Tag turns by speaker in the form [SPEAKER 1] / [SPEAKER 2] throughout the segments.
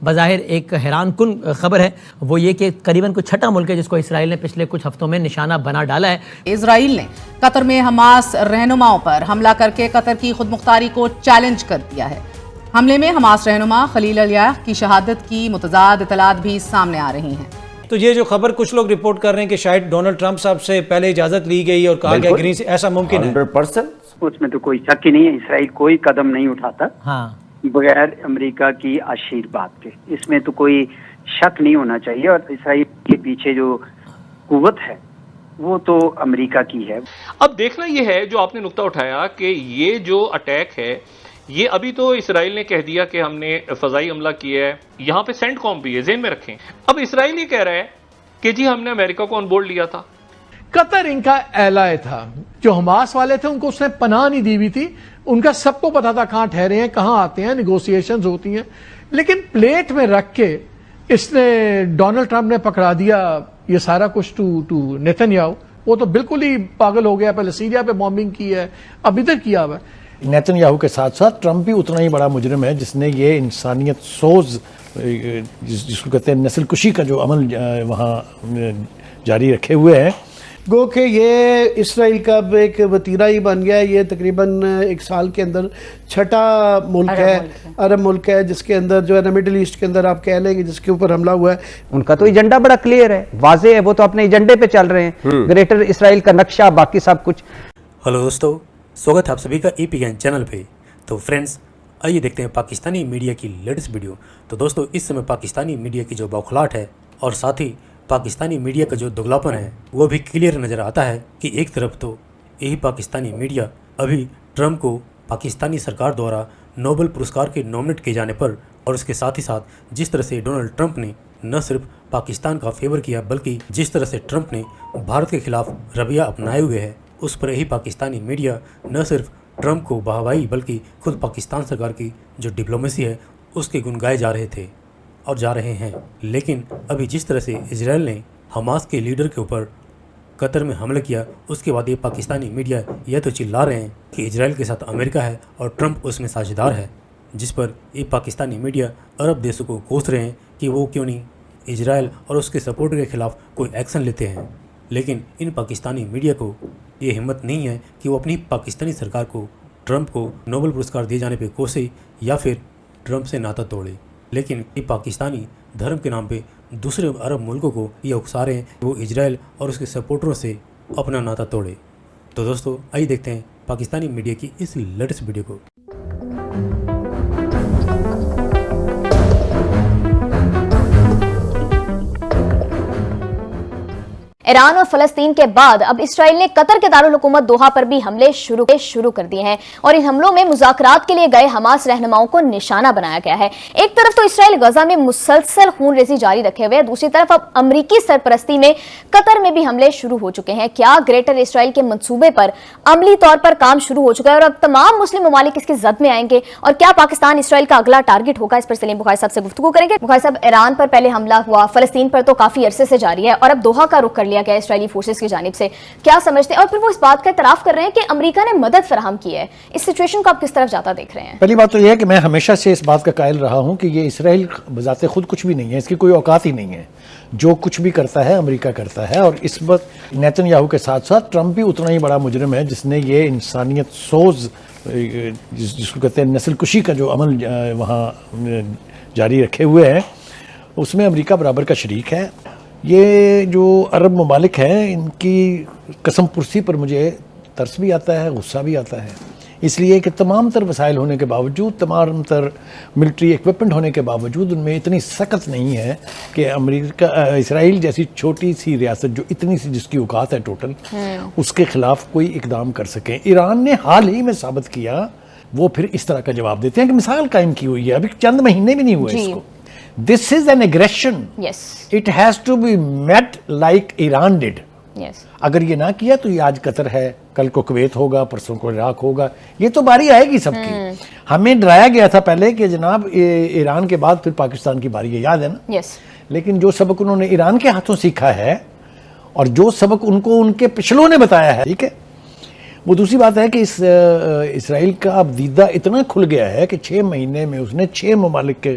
[SPEAKER 1] بظاہر ایک حیران کن خبر ہے، وہ یہ کہ قریباً کوئی چھٹا ملک ہے جس کو اسرائیل نے پچھلے کچھ ہفتوں میں نشانہ بنا ڈالا ہے۔
[SPEAKER 2] اسرائیل نے قطر میں حماس رہنماؤں پر حملہ کر کے قطر کی خود مختاری کو چیلنج کر دیا ہے۔ حملے میں حماس رہنما خلیل الیاہ کی شہادت کی متضاد اطلاعات بھی سامنے آ رہی ہیں۔
[SPEAKER 3] تو یہ جو خبر کچھ لوگ رپورٹ کر رہے ہیں کہ شاید ڈونلڈ ٹرمپ صاحب سے پہلے اجازت لی گئی اور کہا گیا گرین سے، ایسا ممکن ہے؟
[SPEAKER 4] 100% اس میں تو کوئی شک ہی نہیں ہے۔ اسرائیل کوئی قدم نہیں اٹھاتا بغیر امریکہ کی آشیرواد کے، اس میں تو کوئی شک نہیں ہونا چاہیے۔ اور اسرائیل کے پیچھے جو قوت ہے وہ تو امریکہ کی ہے۔
[SPEAKER 5] اب دیکھنا یہ ہے جو آپ نے نقطہ اٹھایا کہ یہ جو اٹیک ہے یہ ابھی تو اسرائیل نے کہہ دیا کہ ہم نے فضائی حملہ کیا ہے، یہاں پہ سینٹ کام بھی ہے، ذہن میں رکھیں۔ اب اسرائیل یہ کہہ رہا ہے کہ جی ہم نے امریکہ کو آن بورڈ لیا تھا۔
[SPEAKER 6] قطر ان کا ایلائے تھا، جو حماس والے تھے ان کو اس نے پناہ نہیں دی ہوئی تھی، ان کا سب کو پتا تھا کہاں ٹھہرے ہیں، کہاں آتے ہیں، نیگوسیشنز ہوتی ہیں، لیکن پلیٹ میں رکھ کے اس نے ڈونلڈ ٹرمپ نے پکڑا دیا یہ سارا کچھ ٹو نیتن یاہو۔ وہ تو بالکل ہی پاگل ہو گیا، پہلے سیریا پہ بامبنگ کی ہے، اب ادھر کیا ہوا ہے۔
[SPEAKER 7] نیتن یاہو کے ساتھ ساتھ ٹرمپ بھی اتنا ہی بڑا مجرم ہے جس نے یہ انسانیت سوز جس کو کہتے ہیں نسل کشی کا جو عمل وہاں جاری رکھے ہوئے ہیں۔
[SPEAKER 8] گو کہ یہ اسرائیل کا ایک وتیرہ ہی بن گیا ہے۔ یہ تقریباً ایک سال کے اندر چھٹا ملک ہے، عرب ملک ہے جس کے اندر جو ہے نا مڈل ایسٹ کے اندر آپ کہہ لیں کہ جس کے اوپر حملہ ہوا ہے۔
[SPEAKER 9] ان کا تو ایجنڈا بڑا کلیئر ہے، واضح ہے، وہ تو اپنے ایجنڈے پہ چل رہے ہیں، گریٹر اسرائیل کا نقشہ، باقی سب کچھ۔
[SPEAKER 10] ہلو دوستو، سواگت ہے آپ سبھی کا EPN چینل پہ۔ تو فرینڈز آئیے دیکھتے ہیں پاکستانی میڈیا کی لیٹسٹ ویڈیو۔ تو دوستو اس سمے پاکستانی میڈیا کی جو بوکھلاہٹ ہے اور ساتھ ہی پاکستانی میڈیا کا جو دگلاپن ہے وہ بھی کلیئر نظر آتا ہے کہ ایک طرف تو یہی پاکستانی میڈیا ابھی ٹرمپ کو پاکستانی سرکار دوارا نوبل پرسکار کے نامنیٹ کیے جانے پر، اور اس کے ساتھ ہی ساتھ جس طرح سے ڈونلڈ ٹرمپ نے نہ صرف پاکستان کا فیور کیا بلکہ جس طرح سے ٹرمپ نے بھارت کے خلاف رویہ اپنائے ہوئے ہے، اس پر یہی پاکستانی میڈیا نہ صرف ٹرمپ کو بہوائی بلکہ خود پاکستان سرکار کی جو ڈپلومیسی ہے اس کے گن گائے جا رہے تھے اور جا رہے ہیں۔ لیکن ابھی جس طرح سے اسرائیل نے حماس کے لیڈر کے اوپر قطر میں حملہ کیا، اس کے بعد یہ پاکستانی میڈیا یہ تو چلا رہے ہیں کہ اسرائیل کے ساتھ امریکہ ہے اور ٹرمپ اس میں ساجھیدار ہے، جس پر یہ پاکستانی میڈیا عرب دیشوں کو کوس رہے ہیں کہ وہ کیوں نہیں اسرائیل اور اس کے سپورٹ کے خلاف کوئی ایکشن لیتے ہیں۔ لیکن ان پاکستانی میڈیا کو یہ ہمت نہیں ہے کہ وہ اپنی پاکستانی سرکار کو ٹرمپ کو نوبل پرسکار دیے جانے پہ کوسے یا پھر ٹرمپ سے ناطہ توڑے۔ لیکن یہ پاکستانی دھرم کے نام پہ دوسرے عرب ملکوں کو یہ اکسا رہے ہیں کہ وہ اسرائیل اور اس کے سپورٹروں سے اپنا ناطہ توڑے۔ تو دوستو آئیے دیکھتے ہیں پاکستانی میڈیا کی اس لیٹسٹ ویڈیو کو۔
[SPEAKER 11] ایران اور فلسطین کے بعد اب اسرائیل نے قطر کے دارالحکومت دوحہ پر بھی حملے شروع کر دیے ہیں، اور ان حملوں میں مذاکرات کے لیے گئے حماس رہنماؤں کو نشانہ بنایا گیا ہے۔ ایک طرف تو اسرائیل غزہ میں مسلسل خون ریزی جاری رکھے ہوئے، دوسری طرف اب امریکی سرپرستی میں قطر میں بھی حملے شروع ہو چکے ہیں۔ کیا گریٹر اسرائیل کے منصوبے پر عملی طور پر کام شروع ہو چکا ہے اور اب تمام مسلم ممالک اس کی زد میں آئیں گے، اور کیا پاکستان اسرائیل کا اگلا ٹارگٹ ہوگا؟ اس پر سلیم بخاری صاحب سے گفتگو کریں گے۔ بخاری صاحب، ایران پر پہلے حملہ ہوا، فلسطین پر تو کافی عرصے سے جاری ہے، اور اب دوحہ کا رخ کر لیا گیا اسرائیلی فورسز کی جانب سے، کیا سمجھتے ہیں؟ اور پھر وہ اس بات کا اعتراف کر رہے ہیں کہ امریکہ نے مدد فراہم کی ہے۔ اس سچویشن کو آپ کس طرف جاتا دیکھ رہے ہیں؟
[SPEAKER 7] پہلی بات تو یہ ہے کہ میں ہمیشہ سے اس بات کا قائل رہا ہوں کہ یہ اسرائیل بذات خود کچھ بھی نہیں ہے، اس کی کوئی اوقات ہی نہیں ہے۔ جو کچھ بھی کرتا ہے امریکہ کرتا ہے، اور اس وقت نیتن یاہو کے ساتھ ساتھ ٹرمپ بھی اتنا ہی بڑا مجرم ہے جس نے یہ انسانیت سوز جس کو کہتے ہیں نسل کشی کا جو عمل وہاں جاری رکھے ہوئے ہیں، اس میں امریکہ برابر کا شریک ہے۔ یہ جو عرب ممالک ہیں ان کی قسم پرسی پر مجھے ترس بھی آتا ہے، غصہ بھی آتا ہے، اس لیے کہ تمام تر وسائل ہونے کے باوجود، تمام تر ملٹری ایکوپمنٹ ہونے کے باوجود ان میں اتنی سخت نہیں ہے کہ امریکہ اسرائیل جیسی چھوٹی سی ریاست جو اتنی سی جس کی اوقات ہے ٹوٹل، اس کے خلاف کوئی اقدام کر سکیں۔ ایران نے حال ہی میں ثابت کیا، وہ پھر اس طرح کا جواب دیتے ہیں کہ مثال قائم کی ہوئی ہے، ابھی چند مہینے بھی نہیں ہوئے اس کو۔ This is an aggression.
[SPEAKER 11] Yes.
[SPEAKER 7] It has to be met like Iran did.
[SPEAKER 11] Yes.
[SPEAKER 7] اگر یہ نہ کیا تو یہ آج قطر ہے، کل کو کویت ہوگا، پرسوں کو عراق ہوگا، یہ تو باری آئے گی سب کی۔ ہمیں ڈرایا گیا تھا پہلے کہ جناب ایران کے بعد پھر پاکستان کی باری ہے، یاد ہے نا؟
[SPEAKER 11] Yes.
[SPEAKER 7] لیکن جو سبق انہوں نے ایران کے ہاتھوں سیکھا ہے اور جو سبق ان کو ان کے پچھلوں نے بتایا ہے، ٹھیک ہے، وہ دوسری بات ہے کہ اسرائیل کا اب دیدہ اتنا کھل گیا ہے کہ 6 مہینے میں اس نے 6 ممالک کے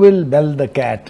[SPEAKER 7] will bell the cat?